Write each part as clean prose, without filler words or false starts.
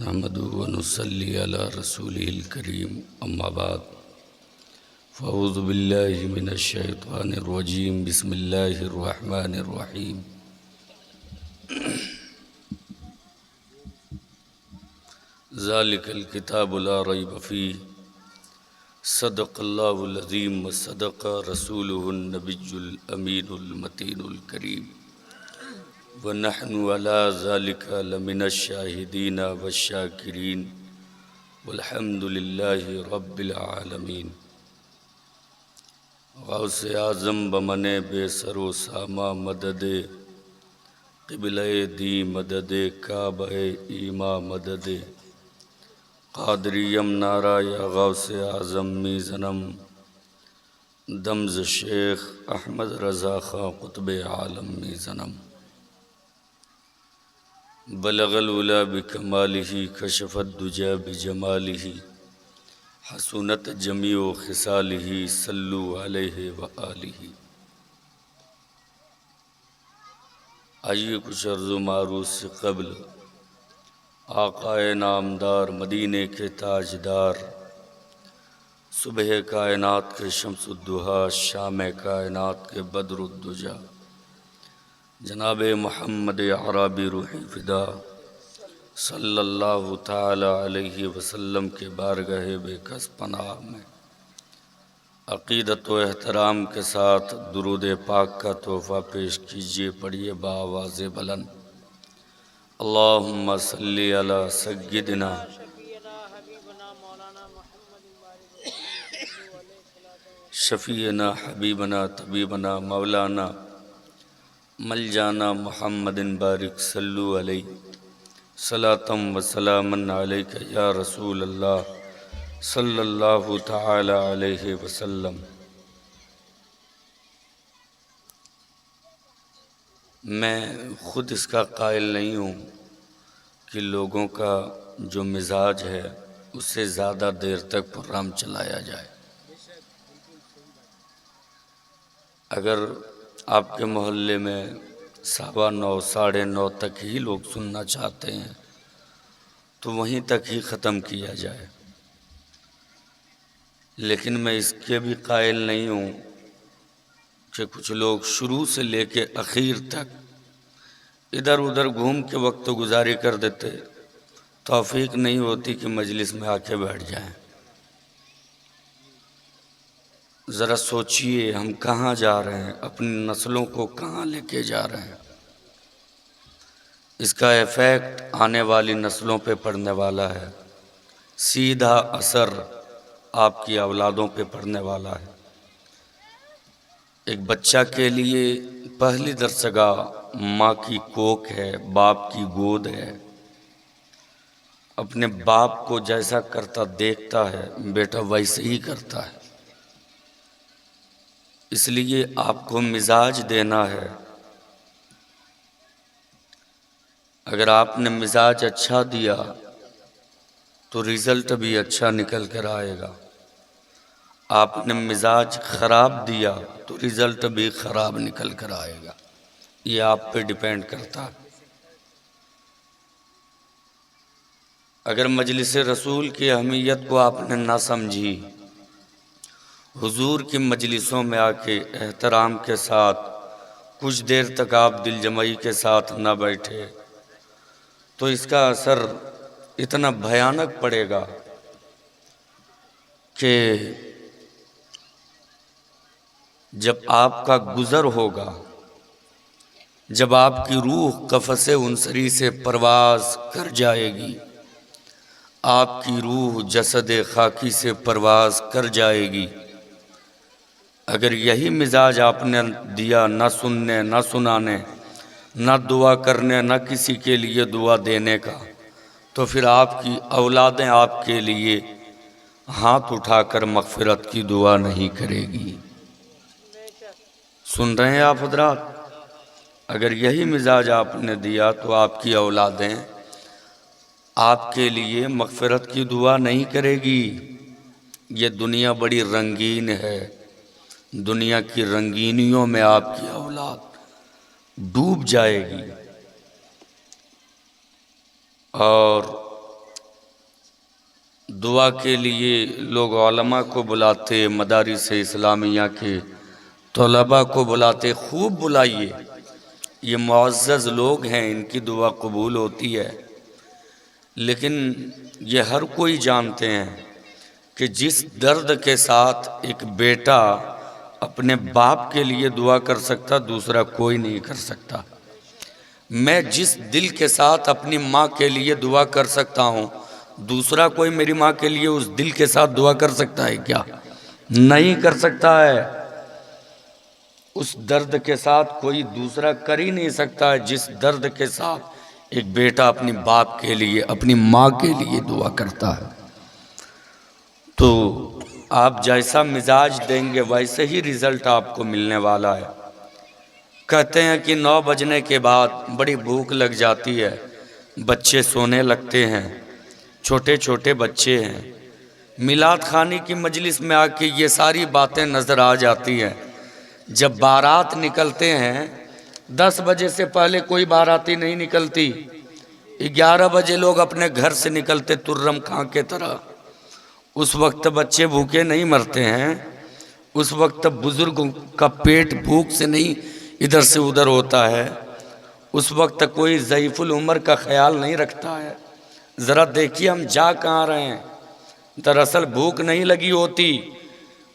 نحمده ونصلي على رسوله الكريم أما بعد فأعوذ بالله من الشيطان الرجيم بسم الله الرحمن الرحيم ذلك الكتاب لا ريب فيه صدق الله العظيم وصدق رسوله النبي الأمين المتين الكريم ونحن على ذلك لمن الشاهدين والشاكرين والحمد لله رب العالمين غوث اعظم بمن بے سر و ساما مدد قبلہ دی مدد کعبہ ایما مدد قادریم نعرہ یا غوث اعظم میزنم دمز شیخ احمد رضا خان قطب عالم میزنم بلغ الولا بکمالہ کشف الدجا بجمالہ حسنت جمیع خصالہ صلو علیہ وآلہ۔ آئیے کچھ عرض و معروض سے قبل آقائے نامدار مدینے کے تاجدار صبح کائنات کے شمس الضحیٰ شام کائنات کے بدر الدجا جناب محمد عرابی روحی فدا صلی اللہ تعالی علیہ وسلم کے بارگاہ بے کس پناہ میں عقیدت و احترام کے ساتھ درود پاک کا تحفہ پیش کیجیے، پڑھیے بآواز بلند اللہم صلی علی سیدنا شفیعنا حبیبنا طبیبنا مولانا ملجانا محمد بارک صلو علیہ صلاۃ و سلام علیک یا رسول اللہ صلی اللہ تعالی علیہ وسلم۔ میں خود اس کا قائل نہیں ہوں کہ لوگوں کا جو مزاج ہے اس سے زیادہ دیر تک پروگرام چلایا جائے۔ اگر آپ کے محلے میں 9:15 9:30 تک ہی لوگ سننا چاہتے ہیں تو وہیں تک ہی ختم کیا جائے، لیکن میں اس کے بھی قائل نہیں ہوں کہ کچھ لوگ شروع سے لے کے اخیر تک ادھر ادھر گھوم کے وقت گزاری کر دیتے، توفیق نہیں ہوتی کہ مجلس میں آ کے بیٹھ جائیں۔ ذرا سوچئے ہم کہاں جا رہے ہیں، اپنی نسلوں کو کہاں لے کے جا رہے ہیں۔ اس کا ایفیکٹ آنے والی نسلوں پہ پڑنے والا ہے، سیدھا اثر آپ کی اولادوں پہ پڑنے والا ہے۔ ایک بچہ کے لیے پہلی درسگاہ ماں کی کوکھ ہے، باپ کی گود ہے۔ اپنے باپ کو جیسا کرتا دیکھتا ہے بیٹا ویسے ہی کرتا ہے۔ اس لیے آپ کو مزاج دینا ہے۔ اگر آپ نے مزاج اچھا دیا تو رزلٹ بھی اچھا نکل کر آئے گا، آپ نے مزاج خراب دیا تو رزلٹ بھی خراب نکل کر آئے گا، یہ آپ پہ ڈیپینڈ کرتا ہے۔ اگر مجلس رسول کی اہمیت کو آپ نے نہ سمجھی، حضور کی مجلسوں میں آ کے احترام کے ساتھ کچھ دیر تک آپ دل جمعی کے ساتھ نہ بیٹھے تو اس کا اثر اتنا بھیانک پڑے گا کہ جب آپ کا گزر ہوگا، جب آپ کی روح قفس انصری سے پرواز کر جائے گی، آپ کی روح جسد خاکی سے پرواز کر جائے گی، اگر یہی مزاج آپ نے دیا، نہ سننے نہ سنانے، نہ دعا کرنے نہ کسی کے لیے دعا دینے کا، تو پھر آپ کی اولادیں آپ کے لیے ہاتھ اٹھا کر مغفرت کی دعا نہیں کرے گی۔ سن رہے ہیں آپ حضرات؟ اگر یہی مزاج آپ نے دیا تو آپ کی اولادیں آپ کے لیے مغفرت کی دعا نہیں کرے گی۔ یہ دنیا بڑی رنگین ہے، دنیا کی رنگینیوں میں آپ کی اولاد ڈوب جائے گی، اور دعا کے لیے لوگ علماء کو بلاتے، مدارس اسلامیہ کے طلباء کو بلاتے، خوب بلائیے، یہ معزز لوگ ہیں، ان کی دعا قبول ہوتی ہے۔ لیکن یہ ہر کوئی جانتے ہیں کہ جس درد کے ساتھ ایک بیٹا اپنے باپ کے لیے دعا کر سکتا، دوسرا کوئی نہیں کر سکتا۔ میں جس دل کے ساتھ اپنی ماں کے لیے دعا کر سکتا ہوں، دوسرا کوئی میری ماں کے لیے اس دل کے ساتھ دعا کر سکتا ہے کیا؟ نہیں کر سکتا ہے۔ اس درد کے ساتھ کوئی دوسرا کر ہی نہیں سکتا ہے جس درد کے ساتھ ایک بیٹا اپنی باپ کے لیے، اپنی ماں کے لیے دعا کرتا ہے۔ تو آپ جیسا مزاج دیں گے ویسے ہی رزلٹ آپ کو ملنے والا ہے۔ کہتے ہیں کہ 9 بجنے کے بعد بڑی بھوک لگ جاتی ہے، بچے سونے لگتے ہیں، چھوٹے چھوٹے بچے ہیں، میلاد خانی کی مجلس میں آ کے یہ ساری باتیں نظر آ جاتی ہیں۔ جب بارات نکلتے ہیں 10 بجے سے پہلے کوئی باراتی نہیں نکلتی، 11 بجے لوگ اپنے گھر سے نکلتے ترم خاں کے طرح۔ اس وقت بچے بھوکے نہیں مرتے ہیں، اس وقت بزرگوں کا پیٹ بھوک سے نہیں ادھر سے ادھر ہوتا ہے، اس وقت کوئی ضعیف العمر کا خیال نہیں رکھتا ہے۔ ذرا دیکھیے ہم جا کہاں رہے ہیں، دراصل بھوک نہیں لگی ہوتی،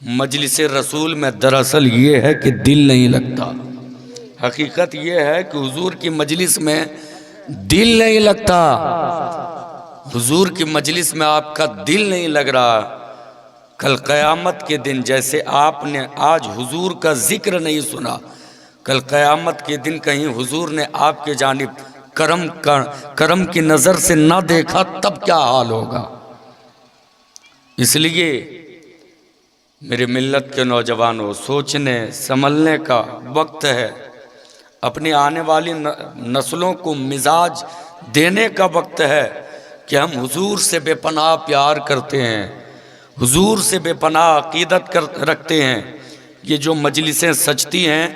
مجلس رسول میں دراصل یہ ہے کہ دل نہیں لگتا۔ حقیقت یہ ہے کہ حضور کی مجلس میں دل نہیں لگتا، حضور کی مجلس میں آپ کا دل نہیں لگ رہا۔ کل قیامت کے دن جیسے آپ نے آج حضور کا ذکر نہیں سنا، کل قیامت کے دن کہیں حضور نے آپ کے جانب کرم کی نظر سے نہ دیکھا تب کیا حال ہوگا؟ اس لیے میرے ملت کے نوجوانوں، سوچنے سنبھلنے کا وقت ہے، اپنی آنے والی نسلوں کو مزاج دینے کا وقت ہے کہ ہم حضور سے بے پناہ پیار کرتے ہیں، حضور سے بے پناہ عقیدت رکھتے ہیں۔ یہ جو مجلسیں سجتی ہیں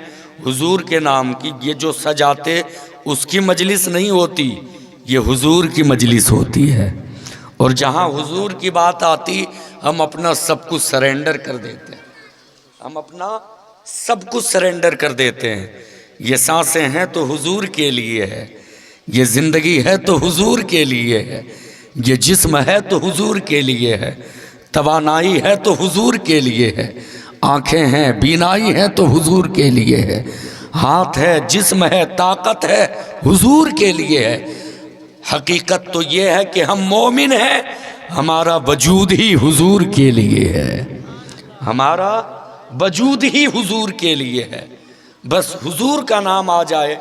حضور کے نام کی، یہ جو سجاتے اس کی مجلس نہیں ہوتی، یہ حضور کی مجلس ہوتی ہے۔ اور جہاں حضور کی بات آتی ہم اپنا سب کچھ سرنڈر کر دیتے ہیں، ہم اپنا سب کچھ سرنڈر کر دیتے ہیں۔ یہ سانسیں ہیں تو حضور کے لیے ہے، یہ زندگی ہے تو حضور کے لیے ہے، یہ جسم ہے تو حضور کے لیے ہے، توانائی ہے تو حضور کے لیے ہے، آنکھیں ہیں بینائی ہے تو حضور کے لیے ہے، ہاتھ ہے جسم ہے طاقت ہے حضور کے لیے ہے۔ حقیقت تو یہ ہے کہ ہم مومن ہیں، ہمارا وجود ہی حضور کے لیے ہے، ہمارا وجود ہی حضور کے لیے ہے۔ بس حضور کا نام آ جائے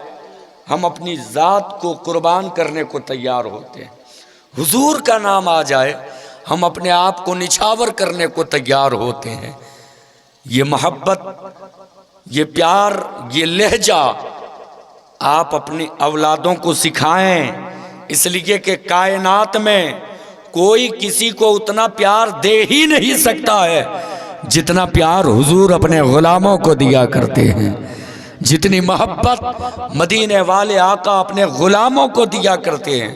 ہم اپنی ذات کو قربان کرنے کو تیار ہوتے ہیں، حضور کا نام آ جائے ہم اپنے آپ کو نچھاور کرنے کو تیار ہوتے ہیں۔ یہ محبت، یہ پیار، یہ لہجہ آپ اپنی اولادوں کو سکھائیں، اس لیے کہ کائنات میں کوئی کسی کو اتنا پیار دے ہی نہیں سکتا ہے جتنا پیار حضور اپنے غلاموں کو دیا کرتے ہیں، جتنی محبت مدینے والے آقا اپنے غلاموں کو دیا کرتے ہیں۔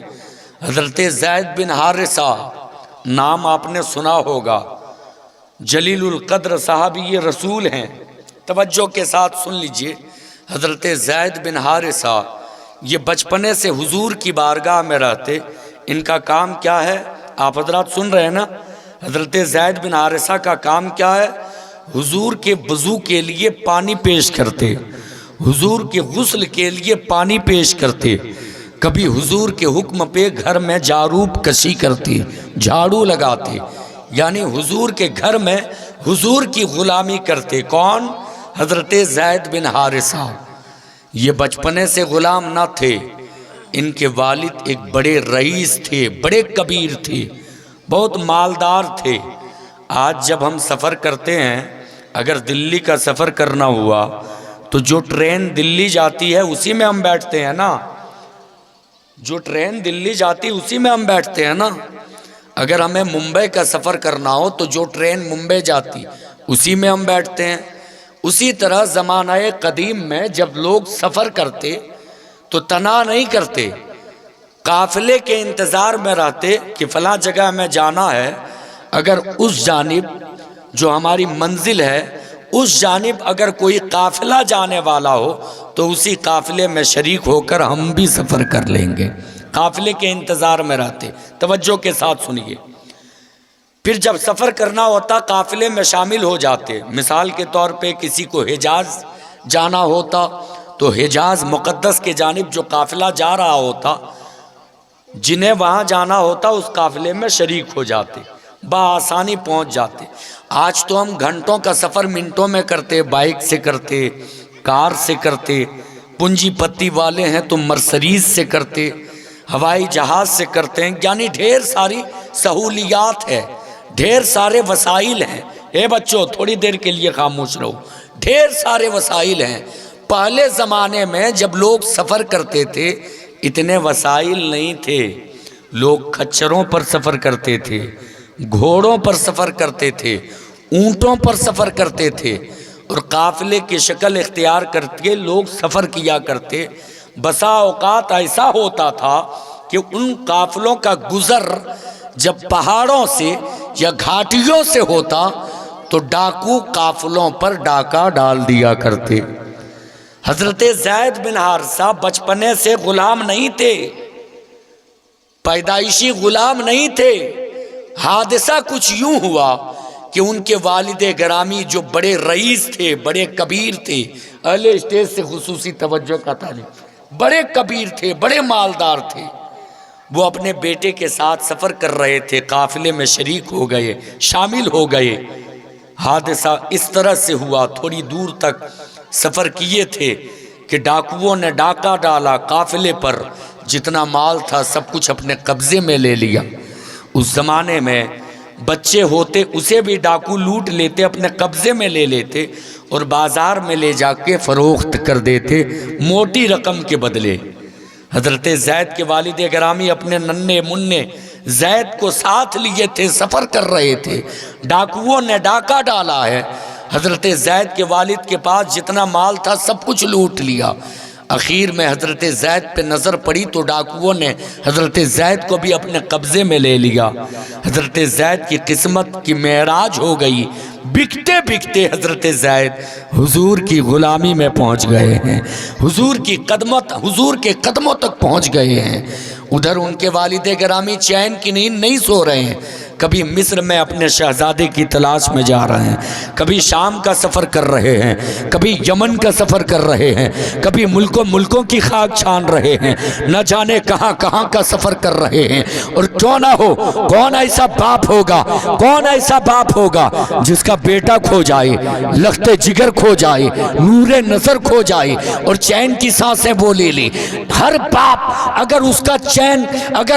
حضرت زید بن حارثہ نام آپ نے سنا ہوگا، جلیل القدر صحابی رسول ہیں، توجہ کے ساتھ سن لیجئے۔ حضرت زید بن حارثہ یہ بچپنے سے حضور کی بارگاہ میں رہتے، ان کا کام کیا ہے آپ حضرات سن رہے ہیں نا؟ حضرت زید بن حارثہ کا کام کیا ہے؟ حضور کے وضو کے لیے پانی پیش کرتے، حضور کے غسل کے لیے پانی پیش کرتے، کبھی حضور کے حکم پہ گھر میں جاروب کشی کرتے، جھاڑو لگاتے، یعنی حضور کے گھر میں حضور کی غلامی کرتے۔ کون؟ حضرت زید بن حارثہ۔ یہ بچپنے سے غلام نہ تھے، ان کے والد ایک بڑے رئیس تھے، بڑے کبیر تھے، بہت مالدار تھے۔ آج جب ہم سفر کرتے ہیں، اگر دلی کا سفر کرنا ہوا تو جو ٹرین دلی جاتی ہے اسی میں ہم بیٹھتے ہیں نا، جو ٹرین دلی جاتی اسی میں ہم بیٹھتے ہیں نا۔ اگر ہمیں ممبئی کا سفر کرنا ہو تو جو ٹرین ممبئی جاتی اسی میں ہم بیٹھتے ہیں۔ اسی طرح زمانہ قدیم میں جب لوگ سفر کرتے تو تنہا نہیں کرتے، قافلے کے انتظار میں رہتے کہ فلاں جگہ میں جانا ہے، اگر اس جانب جو ہماری منزل ہے اس جانب اگر کوئی قافلہ جانے والا ہو تو اسی قافلے میں شریک ہو کر ہم بھی سفر کر لیں گے، قافلے کے انتظار میں رہتے۔ توجہ کے ساتھ سنیے، پھر جب سفر کرنا ہوتا قافلے میں شامل ہو جاتے۔ مثال کے طور پہ کسی کو حجاز جانا ہوتا تو حجاز مقدس کے جانب جو قافلہ جا رہا ہوتا، جنہیں وہاں جانا ہوتا اس قافلے میں شریک ہو جاتے، بآسانی پہنچ جاتے۔ آج تو ہم گھنٹوں کا سفر منٹوں میں کرتے، بائک سے کرتے، کار سے کرتے، پنجی پتی والے ہیں تو مرسریز سے کرتے، ہوائی جہاز سے کرتے ہیں، یعنی ڈھیر ساری سہولیات ہے، ڈھیر سارے وسائل ہیں۔ اے بچوں تھوڑی دیر کے لیے خاموش رہو، ڈھیر سارے وسائل ہیں۔ پہلے زمانے میں جب لوگ سفر کرتے تھے اتنے وسائل نہیں تھے، لوگ کھچروں پر سفر کرتے تھے، گھوڑوں پر سفر کرتے تھے، اونٹوں پر سفر کرتے تھے، اور قافلے کی شکل اختیار کر کے لوگ سفر کیا کرتے۔ بسا اوقات ایسا ہوتا تھا کہ ان قافلوں کا گزر جب پہاڑوں سے یا گھاٹیوں سے ہوتا تو ڈاکو قافلوں پر ڈاکہ ڈال دیا کرتے۔ حضرت زید بن حارثہ بچپنے سے غلام نہیں تھے، پیدائشی غلام نہیں تھے۔ حادثہ کچھ یوں ہوا کہ ان کے والد گرامی جو بڑے رئیس تھے، بڑے کبیر تھے، اہل اسٹیج سے خصوصی توجہ کا طالب، بڑے کبیر تھے، بڑے مالدار تھے، وہ اپنے بیٹے کے ساتھ سفر کر رہے تھے، قافلے میں شریک ہو گئے، شامل ہو گئے۔ حادثہ اس طرح سے ہوا، تھوڑی دور تک سفر کیے تھے کہ ڈاکوؤں نے ڈاکہ ڈالا قافلے پر، جتنا مال تھا سب کچھ اپنے قبضے میں لے لیا۔ اس زمانے میں بچے ہوتے اسے بھی ڈاکو لوٹ لیتے، اپنے قبضے میں لے لیتے اور بازار میں لے جا کے فروخت کر دیتے موٹی رقم کے بدلے۔ حضرت زید کے والد گرامی اپنے ننھے منھے زید کو ساتھ لیے تھے، سفر کر رہے تھے، ڈاکوؤں نے ڈاکہ ڈالا ہے، حضرت زید کے والد کے پاس جتنا مال تھا سب کچھ لوٹ لیا۔ اخیر میں حضرت زید پہ نظر پڑی تو ڈاکوؤں نے حضرت زید کو بھی اپنے قبضے میں لے لیا۔ حضرت زید کی قسمت کی معراج ہو گئی، بکتے بکتے حضرت زید حضور کی غلامی میں پہنچ گئے ہیں، حضور کے قدموں تک پہنچ گئے ہیں۔ ادھر ان کے والد گرامی چین کی نیند نہیں سو رہے ہیں، کبھی مصر میں اپنے شہزادے کی تلاش میں جا رہے ہیں، کبھی شام کا سفر کر رہے ہیں، کبھی یمن کا سفر کر رہے ہیں، کبھی ملکوں کی خاک چھان رہے ہیں، نہ جانے کہاں کہاں کا سفر کر رہے ہیں۔ اور کیوں نہ ہو، کون ایسا باپ ہوگا جس کا بیٹا کھو جائے، لخت جگر کھو جائے، نور نظر کھو جائے اور چین کی سانسیں وہ لے لے۔ ہر باپ اگر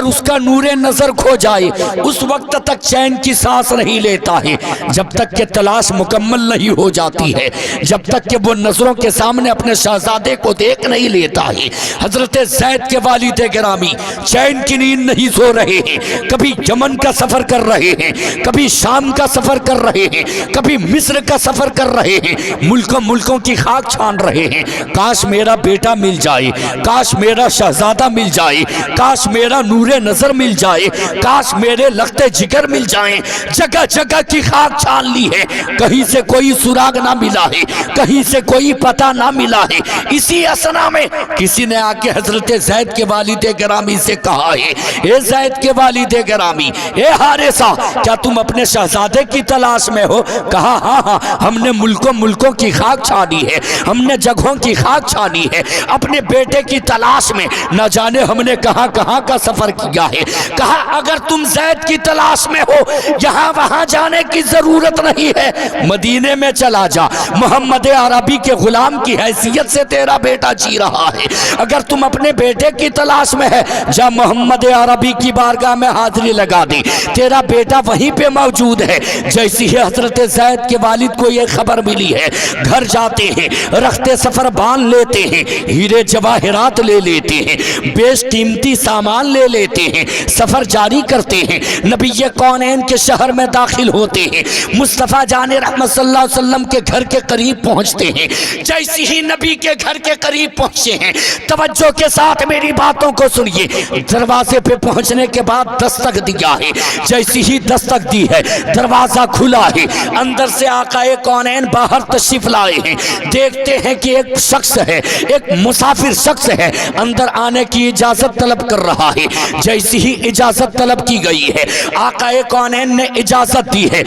اس کا نور نظر کھو جائے اس وقت تک چین کی سانس نہیں لیتا ہے جب تک کہ تلاش مکمل نہیں ہو جاتی ہے، جب تک کہ وہ نظروں کے سامنے اپنے شہزادے کو دیکھ نہیں لیتا ہے۔ حضرت زید کے والد گرامی چین کی نیند نہیں سو رہے ہیں، کبھی یمن کا سفر کر رہے ہیں، کبھی شام کا سفر کر رہے ہیں، کبھی مصر کا سفر کر رہے ہیں، ملکوں کی خاک چھان رہے ہیں۔ کاش میرا بیٹا مل جائے، کاش میرا شہزادہ مل جائے، کاش میرا نور نظر مل جائے، کاش میرے لخت جگر مل جائیں۔ جگہ جگہ کی خاک چھان لی ہے، کہیں سے کوئی سراغ نہ ملا ہے، کہیں سے کوئی پتہ نہ ملا ہے۔ اسی اسنا میں کسی نے آ کے حضرت زید کے والد گرامی سے کہا ہے، اے زید کے والد گرامی، اے حارثہ، کیا تم اپنے شہزادے کی تلاش میں ہو؟ کہا ہاں، ہم نے ملکوں کی خاک چھانی ہے، ہم نے جگہوں کی خاک چھانی ہے، اپنے بیٹے کی تلاش میں نہ جانے ہم نے کہاں کہاں کا سفر کیا ہے۔ کہا اگر تم زید کی تلاش میں ہو یہاں وہاں جانے کی ضرورت نہیں ہے، مدینے میں چلا جا، محمد عربی کے غلام کی حیثیت سے تیرا بیٹا جی رہا ہے۔ اگر تم اپنے بیٹے کی تلاش میں ہے جا محمد عربی کی بارگاہ میں حاضری لگا دی، تیرا بیٹا وہیں پہ موجود ہے۔ جیسی ہی حضرت زید کے والد کو یہ خبر ملی ہے، گھر جاتے ہیں، رخت سفر باندھ لیتے ہیں، ہیرے جواہرات لے لیتے لیتے ہیں, بیش قیمتی سامان لے لیتے ہیں, سفر جاری کرتے ہیں, نبی کونین کے شہر میں داخل ہوتے ہیں, مصطفیٰ جان رحمت صلی اللہ علیہ وسلم کے گھر کے قریب پہنچتے ہیں. جیسے ہی نبی کے گھر کے قریب پہنچے ہیں, توجہ کے ساتھ میری باتوں کو سنیے, دروازے پہ پہنچنے کے بعد دستک دیا ہے. جیسے ہی دستک دی ہے, دروازہ کھلا ہے, اندر سے آقا کونین باہر تشریف لائے ہیں. دیکھتے ہیں کہ ایک شخص ہے, ایک مسافر شخص ہے, اندر آنے کی اجازت طلب کر رہا ہے. جیسی ہی اجازت طلب کی گئی ہے, آقا کونین نے اجازت دی ہے.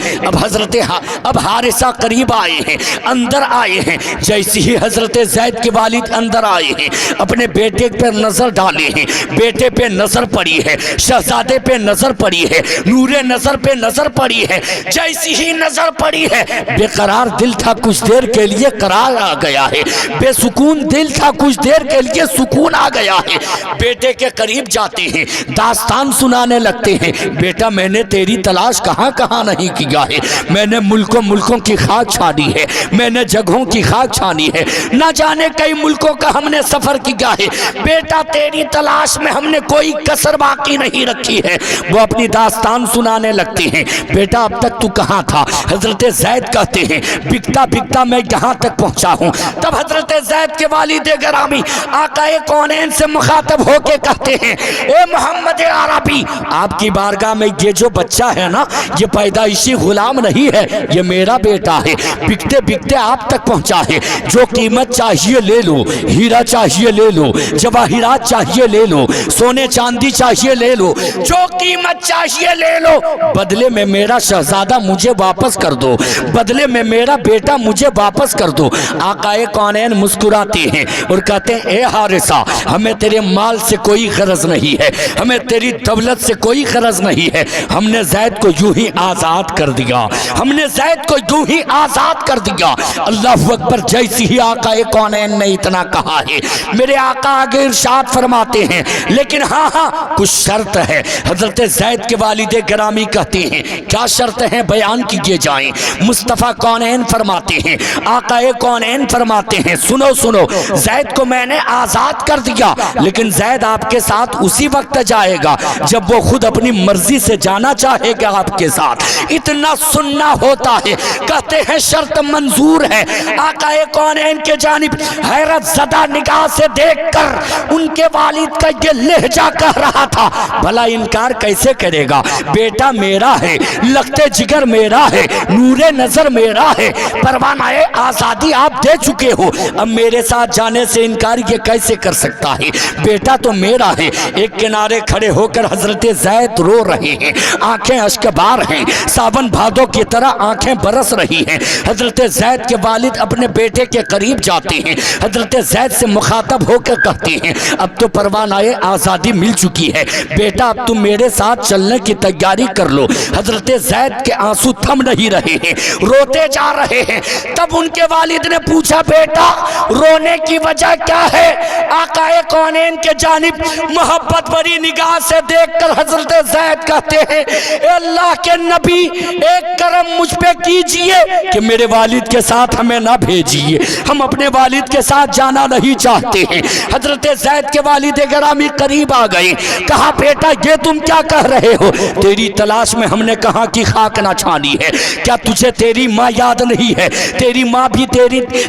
اب حارثہ قریب آئے ہیں, اندر آئے ہیں. جیسی ہی حضرت زید کے والد اندر آئے ہیں, اپنے بیٹے پر نظر ڈالے ہیں. بیٹے پہ نظر پڑی ہے, شہزادے پہ نظر پڑی ہے, نور نظر پہ نظر پڑی ہے. جیسی ہی نظر پڑی ہے, بے قرار دل تھا, کچھ دیر کے لیے قرار آ گیا ہے. بے سکون دل تھا, کچھ دیر کے لیے سکون آ گیا ہے. بیٹے کے قریب جاتے ہیں, داستان سنانے لگتے ہیں. بیٹا میں نے تیری تلاش کہاں کہاں نہیں کیا ہے, میں نے ملکوں کی خاک چھانی ہے, میں نے جگہوں کی خاک چھانی ہے, نہ جانے کئی ملکوں کا ہم نے سفر کیا ہے. بیٹا تیری تلاش میں ہم نے کوئی کسر باقی نہیں رکھی ہے. وہ اپنی داستان سنانے لگتے ہیں. بیٹا اب تک تو کہاں تھا؟ حضرت زید کہتے ہیں بکتا بکتا میں یہاں تک پہنچا ہوں. تب حضرت زید کے والد گرامی آقا کونین سے مخاطب ہو کے کہتے ہیں, اے محمد عربی, آپ کی بارگاہ میں یہ جو بچہ ہے نا, یہ پیدائشی غلام نہیں ہے, یہ میرا بیٹا ہے. بکتے بکتے آپ تک پہنچا ہے. جو قیمت چاہیے لے لو, ہیرا چاہیے لے لو, جواہرات چاہیے لے لو, سونے چاندی چاہیے لے لو, جو قیمت چاہیے لے لو, بدلے میں میرا شہزادہ مجھے واپس کر دو, بدلے میں میرا بیٹا مجھے واپس کر دو. آقا کونین مسکراتے ہیں اور کہتے ہیں اے حارثہ, ہمیں تیرے مال سے کوئی غرض نہیں ہے, ہمیں تیری دولت سے کوئی غرض نہیں ہے. ہم نے زید کو یوں ہی آزاد کر دیا, ہم نے زید کو یوں ہی آزاد کر دیا. اللہ اکبر. جیسی ہی آقا کونین نے اتنا کہا ہے, میرے آقا آگے ارشاد فرماتے ہیں لیکن ہاں کچھ شرط ہے. حضرت زید کے والد گرامی کہتے ہیں کیا شرط ہیں, بیان کیے جائیں. مصطفیٰ کونین فرماتے ہیں, آقا کونین فرماتے ہیں سنو سنو, زید کو میں نے آزاد کر دیا, لیکن زید آپ کے ساتھ اسی وقت جائے گا جب وہ خود اپنی مرضی سے جانا چاہے گا آپ کے ساتھ. اتنا سننا ہوتا ہے. کہتے ہیں شرط منظور ہے. آقا کونین کے جانب حیرت زدہ نگاہ سے دیکھ کر ان کے والد کا یہ لہجہ کہہ رہا تھا, بھلا انکار کیسے کرے گا, بیٹا میرا ہے, لگتے جگر میرا ہے, نور نظر میرا ہے, پروانہ آزادی آپ دے چکے ہو, اب میرے ساتھ جانے سے انکار یہ کیسے کر سکتا ہے, بیٹا تو میرا ہے. ایک کنارے کھڑے ہو کر حضرت زید رو رہے ہیں, آنکھیں اشکبار ہیں, ساون بھادو کی طرح آنکھیں برس رہی ہیں. حضرت زید کے والد اپنے بیٹے کے قریب جاتے ہیں, حضرت زید سے مخاطب ہو کر کہتے ہیں اب تو پروانہ آزادی مل چکی ہے, بیٹا اب تم میرے ساتھ چلنے کی تیاری کر لو. حضرت زید کے آنسو تھم نہیں رہے ہیں, روتے جا رہے ہیں. تب ان کے والد نے پوچھا بیٹا رونے کی وجہ کیا ہے؟ آقا کونین کے جانب محبت بری نگاہ سے دیکھ کر حضرت زید کہتے ہیں اے اللہ کے نبی, ایک کرم مجھ پہ کیجئے کہ میرے والد کے ساتھ ہمیں نہ بھیجیے, ہم اپنے والد کے ساتھ جانا نہیں چاہتے ہیں. حضرت زید کے والد گرامی قریب آ گئے, کہا بیٹا یہ تم کیا کہہ رہے ہو, تیری تلاش میں ہم نے کہاں کی خاک نہ چھانی ہے, کیا تجھے تیری ماں یاد نہیں ہے؟ تیری ماں بھی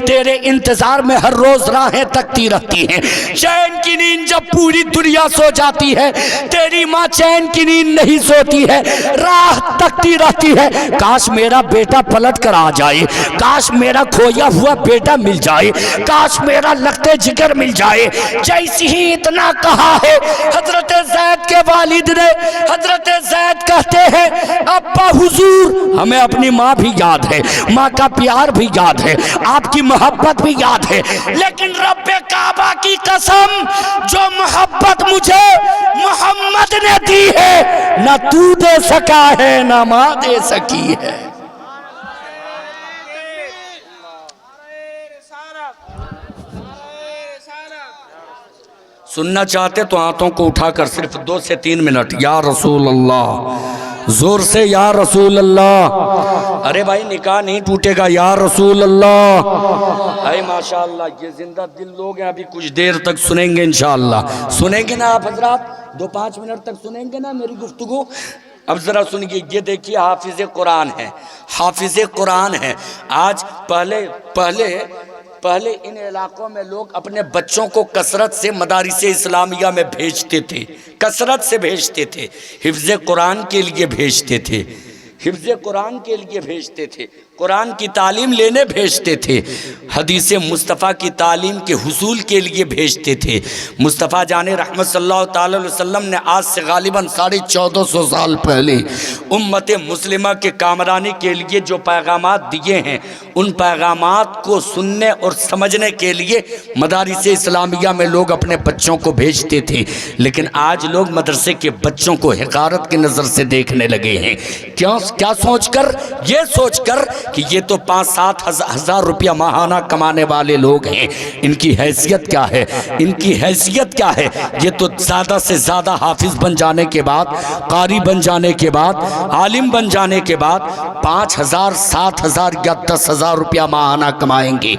تیرے انتظار میں ہر روز راہیں تکتی رہتی ہیں. چین کی نیند جب پوری دنیا سو جاتی ہے, تیری ماں چین کی نیند نہیں سوتی ہے, راہ تکتی رہتی ہے. کاش میرا بیٹا پلٹ کر آ جائے, کاش میرا کھویا ہوا بیٹا مل جائے, کاش میرا لگتے جگر مل جائے. جیسی ہی اتنا کہا ہے حضرت زید کے والد نے, حضرت زید کہتے ہیں ابا حضور ہمیں اپنی ماں بھی یاد ہے, ماں کا پیار بھی یاد ہے, آپ کی محبت بھی یاد ہے, لیکن رب کعبہ کی قسم جو محبت مجھے محمد نے دی ہے نہ تو دے سکا ہے نہ ماں دے سکی ہے. سننا چاہتے تو ہاتھوں کو اٹھا کر صرف 2 سے 3 منٹ یا رسول اللہ, زور سے یا رسول اللہ. ارے بھائی نکاح نہیں ٹوٹے گا یا رسول اللہ. اے ماشاءاللہ یہ زندہ دل لوگ ہیں, ابھی کچھ دیر تک سنیں گے انشاءاللہ. سنیں گے نا آپ حضرات؟ 2-5 منٹ تک سنیں گے نا میری گفتگو؟ اب ذرا سنیے. یہ دیکھیے حافظ قرآن ہے, حافظ قرآن ہے. آج پہلے ان علاقوں میں لوگ اپنے بچوں کو کثرت سے مدارس اسلامیہ میں بھیجتے تھے, کثرت سے بھیجتے تھے, حفظ قرآن کے لیے بھیجتے تھے, حفظ قرآن کے لیے بھیجتے تھے, قرآن کی تعلیم لینے بھیجتے تھے, حدیث مصطفیٰ کی تعلیم کے حصول کے لیے بھیجتے تھے. مصطفیٰ جان رحمت صلی اللہ تعالی علیہ وسلم نے آج سے غالباً 1450 سال پہلے امت مسلمہ کے کامرانی کے لیے جو پیغامات دیے ہیں, ان پیغامات کو سننے اور سمجھنے کے لیے مدارس اسلامیہ میں لوگ اپنے بچوں کو بھیجتے تھے. لیکن آج لوگ مدرسے کے بچوں کو حقارت کی نظر سے دیکھنے لگے ہیں. کیا سوچ کر؟ یہ سوچ کر کہ یہ تو 5-7 ہزار روپیہ ماہانہ کمانے والے لوگ ہیں, ان کی حیثیت کیا ہے, ان کی حیثیت کیا ہے؟ یہ تو زیادہ سے زیادہ حافظ بن جانے کے بعد, قاری بن جانے کے بعد, عالم بن جانے کے بعد 5,000 7,000 یا 10,000 روپیہ ماہانہ کمائیں گے.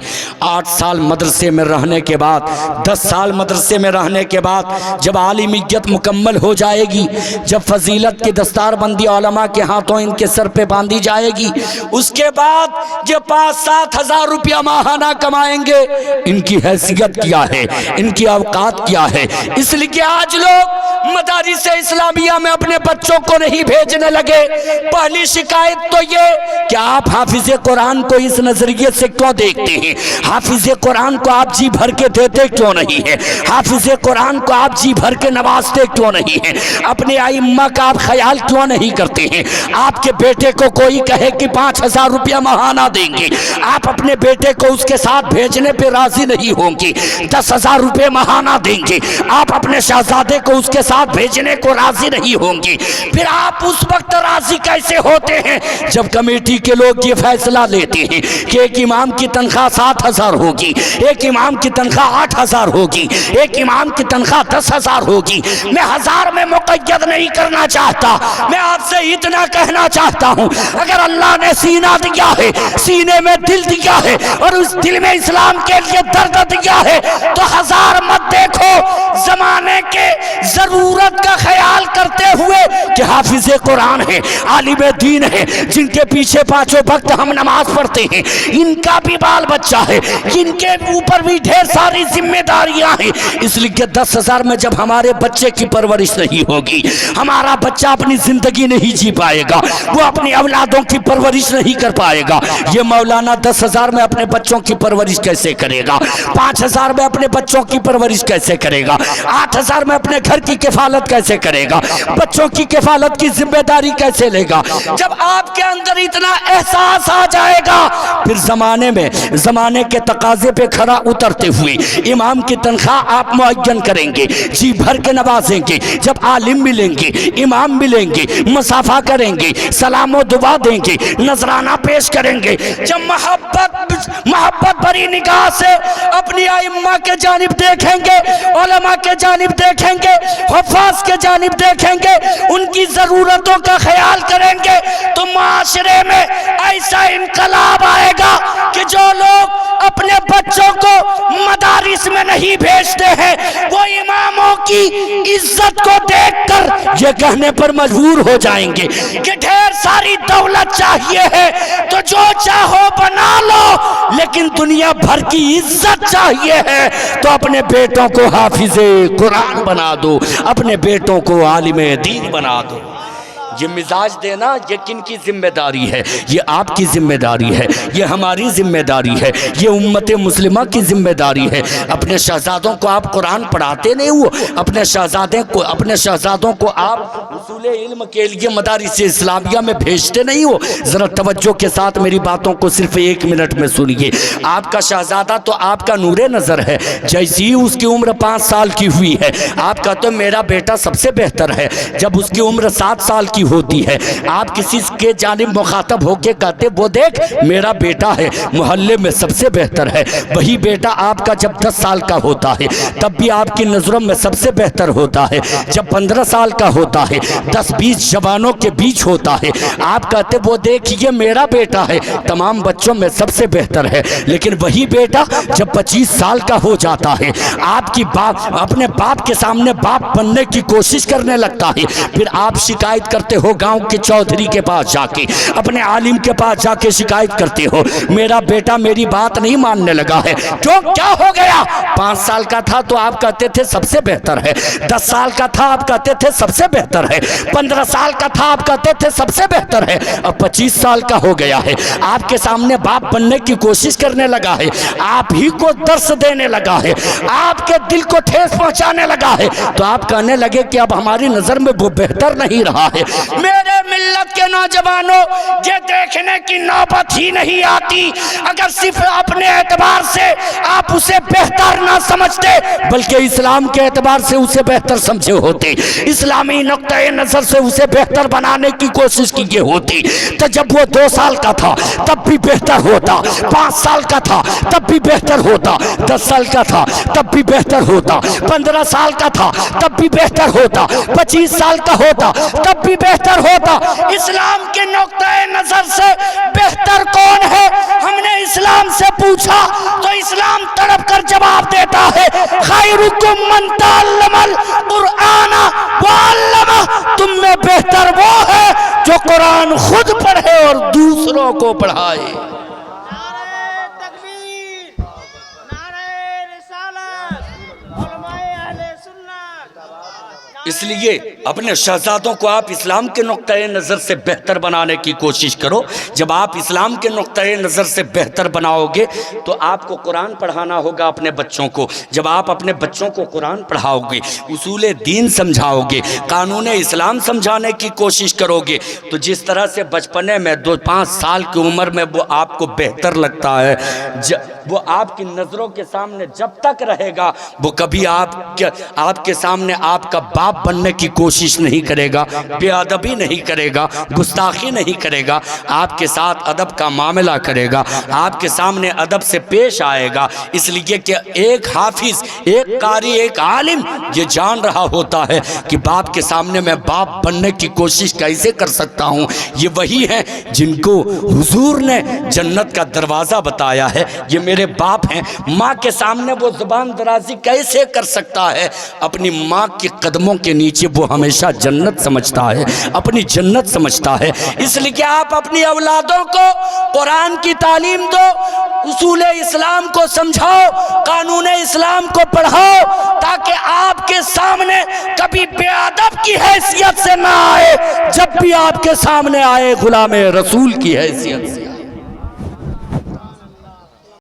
8 سال مدرسے میں رہنے کے بعد, 10 سال مدرسے میں رہنے کے بعد جب عالمیت مکمل ہو جائے گی, جب فضیلت کی دستار بندی علماء کے ہاتھوں ان کے سر پہ باندھی جائے گی, اس کے بعد یہ 5-7 ہزار روپیہ ماہانہ کمائیں گے. ان کی حیثیت کیا ہے, ان کی اوقات کیا ہے؟ اس لیے آج لوگ مدارس اسلامیہ میں اپنے بچوں کو نہیں بھیجنے لگے. پہلی شکایت تو یہ کہ آپ حافظ قرآن کو اس نظریے سے کیوں دیکھتے ہیں؟ حافظ قرآن کو آپ جی بھر کے دیتے کیوں نہیں ہیں؟ حافظ قرآن کو آپ جی بھر کے نوازتے کیوں نہیں ہیں؟ اپنے ائمہ کا آپ خیال کیوں نہیں کرتے ہیں؟ آپ کے بیٹے کو کوئی کہے کہ 5,000 روپیہ ماہانہ دیں گے, آپ اپنے بیٹے کو اس کے ساتھ بھیجنے پہ راضی نہیں ہوں گے. 10,000 روپے ماہانہ دیں گے, آپ اپنے شہزادے کو اس کے ساتھ بھیجنے کو راضی نہیں ہوں گے. پھر آپ اس وقت راضی کیسے ہوتے ہیں جب کمیٹی کے لوگ یہ فیصلہ لیتے ہیں کہ ایک امام کی تنخواہ 7,000 ہوگی, ایک امام کی تنخواہ 8,000 ہوگی, ایک امام کی تنخواہ 10,000 ہوگی. میں 1,000 میں مقید نہیں کرنا چاہتا, میں آپ سے اتنا کہنا چاہتا ہوں, اگر اللہ نے سینہ دیا ہے, سینے میں دل دیا ہے, اور اس دل میں اسلام کے لیے درد دیا ہے, تو 1,000 مت دیکھو, زمانے کے ضرورت کا خیال کرتے ہوئے کہ حافظ قرآن ہے, عالم دین ہے, جن کے پیچھے 5 وقت ہم نماز پڑھتے ہیں, ان کا بھی بال بچہ ہے, ان کے اوپر بھی ڈھیر ساری ذمہ داریاں ہیں. اس لیے 10,000 میں جب ہمارے بچے کی پرورش نہیں ہوگی, ہمارا بچہ اپنی زندگی نہیں جی پائے گا, وہ اپنی اولادوں کی پرورش نہیں کر پائے گا. یہ مولانا 10,000 میں اپنے بچوں کی پرورش کیسے کرے گا؟ 5,000 میں اپنے بچوں کی پرورش کیسے کرے گا؟ 8,000 میں اپنے گھر کی کفالت کیسے کرے گا؟ بچوں کی کفالت کی ذمہ داری کیسے لے گا؟ جب آپ کے اندر اتنا احساس آ جائے گا, پھر زمانے کے تقاضے پہ کھڑا اترتے ہوئے امام کی تنخواہ آپ معین کریں گے, جی بھر کے نوازیں گے. جب عالم ملیں گے, امام ملیں گے, مصافحہ کریں گے, سلام و دعا دیں گے, نذرانہ پیش کریں گے, جب محبت بری نگاہ سے اپنی ائمہ کے جانب دیکھیں گے, علماء کے جانب دیکھیں گے, حفاظ کے جانب دیکھیں گے, ان کی ضرورتوں کا خیال کریں گے, تو معاشرے میں ایسا انقلاب آئے گا کہ جو لوگ اپنے بچوں کو مدارس میں نہیں بھیجتے ہیں, وہ اماموں کی عزت کو دیکھ کر یہ کہنے پر مجبور ہو جائیں گے کہ ڈھیر ساری دولت چاہیے ہے تو جو چاہو بنا لو, لیکن دنیا بھر کی عزت چاہیے ہے تو اپنے بیٹوں کو حافظ قرآن بنا دو, اپنے بیٹوں کو عالم دین بنا دو. یہ مزاج دینا یہ کن کی ذمہ داری ہے؟ یہ آپ کی ذمہ داری ہے, یہ ہماری ذمہ داری ہے, یہ امت مسلمہ کی ذمہ داری ہے. اپنے شہزادوں کو آپ قرآن پڑھاتے نہیں ہو, اپنے شہزادوں کو آپ حصول علم کے لیے مدارس اسلامیہ میں بھیجتے نہیں ہو. ذرا توجہ کے ساتھ میری باتوں کو صرف 1 منٹ میں سنیے. آپ کا شہزادہ تو آپ کا نور نظر ہے, جیسی اس کی عمر 5 سال کی ہوئی ہے آپ کہتے ہیں میرا بیٹا سب سے بہتر ہے, جب اس کی عمر 7 سال کی ہوتی ہے۔ آپ کسی کے جانب مخاطب ہو کے کہتے وہ دیکھ میرا بیٹا ہے، محلے میں سب سے بہتر ہے، وہی بیٹا آپ کا جب 10 سال کا ہوتا ہے تب بھی آپ کی نظروں میں سب سے بہتر ہوتا ہے، جب 15 سال کا ہوتا ہے 10-20 جوانوں کے بیچ ہوتا ہے آپ کہتے وہ دیکھ یہ میرا بیٹا ہے، تمام بچوں میں سب سے بہتر ہے، لیکن وہی بیٹا جب 25 سال کا ہو جاتا ہے آپ کی اپنے باپ کے سامنے باپ بننے کی کوشش کرنے لگتا ہے، پھر آپ شکایت کرتے ہو گاؤں کے چودھری کے پاس جا کے، اپنے عالم کے پاس جا کے شکایت کرتے ہو میرا بیٹا میری بات نہیں ماننے لگا ہے، کیوں کیا ہو گیا؟ 5 سال کا تھا تو آپ کہتے تھے سب سے بہتر ہے، 10 سال کا تھا آپ کہتے تھے سب سے بہتر ہے، 15 سال کا تھا آپ کہتے تھے سب سے بہتر ہے، اب 25 سال کا ہو گیا ہے آپ کے سامنے باپ بننے کی کوشش کرنے لگا ہے، آپ ہی کو درس دینے لگا ہے، آپ کے دل کو ٹھیس پہنچانے لگا ہے، تو آپ کہنے لگے کہ اب ہماری نظر میں وہ بہتر نہیں رہا ہے۔ میرے ملت کے نوجوانوں یہ دیکھنے کی نوبت ہی نہیں آتی اگر صرف اپنے اعتبار سے آپ اسے بہتر نہ سمجھتے بلکہ اسلام کے اعتبار سے اسے بہتر سمجھے ہوتے، اسلامی نقطۂ نظر سے اسے بہتر بنانے کی کوشش کیے ہوتی، تو جب وہ 2 سال کا تھا تب بھی بہتر ہوتا، 5 سال کا تھا تب بھی بہتر ہوتا، 10 سال کا تھا تب بھی بہتر ہوتا، 15 سال کا تھا تب بھی بہتر ہوتا، 25 سال کا ہوتا تب بھی بہتر ہوتا۔ اسلام کے نقطۂ نظر سے بہتر کون ہے؟ ہم نے اسلام سے پوچھا تو اسلام تڑپ کر جواب دیتا ہے خیرکم من تعلم القرآن وعلمہ، تم میں بہتر وہ ہے جو قرآن خود پڑھے اور دوسروں کو پڑھائے۔ اس لیے اپنے شہزادوں کو آپ اسلام کے نقطۂ نظر سے بہتر بنانے کی کوشش کرو، جب آپ اسلام کے نقطۂ نظر سے بہتر بناؤ گے تو آپ کو قرآن پڑھانا ہوگا اپنے بچوں کو، جب آپ اپنے بچوں کو قرآن پڑھاؤ گے، اصول دین سمجھاؤ گے، قانون اسلام سمجھانے کی کوشش کرو گے، تو جس طرح سے بچپنے میں 2-5 سال کی عمر میں وہ آپ کو بہتر لگتا ہے، وہ آپ کی نظروں کے سامنے جب تک رہے گا وہ کبھی آپ کے سامنے آپ کا باپ بننے کی کوشش نہیں کرے گا، بے ادبی نہیں کرے گا، گستاخی نہیں کرے گا، آپ کے ساتھ ادب کا معاملہ کرے گا، آپ کے سامنے ادب سے پیش آئے گا، اس لیے کہ ایک حافظ، ایک قاری، ایک عالم یہ جان رہا ہوتا ہے کہ باپ کے سامنے میں باپ بننے کی کوشش کیسے کر سکتا ہوں۔ یہ وہی ہیں جن کو حضور نے جنت کا دروازہ بتایا ہے، یہ میرے باپ ہیں، ماں کے سامنے وہ زبان درازی کیسے کر سکتا ہے؟ اپنی ماں کے قدموں کے نیچے وہ ہمیشہ جنت سمجھتا ہے، اپنی جنت سمجھتا ہے۔ اس لیے آپ اپنی اولادوں کو قرآن کی تعلیم دو، اصول اسلام کو سمجھاؤ، قانون اسلام کو پڑھاؤ، تاکہ آپ کے سامنے کبھی بے ادب کی حیثیت سے نہ آئے، جب بھی آپ کے سامنے آئے غلام رسول کی حیثیت سے۔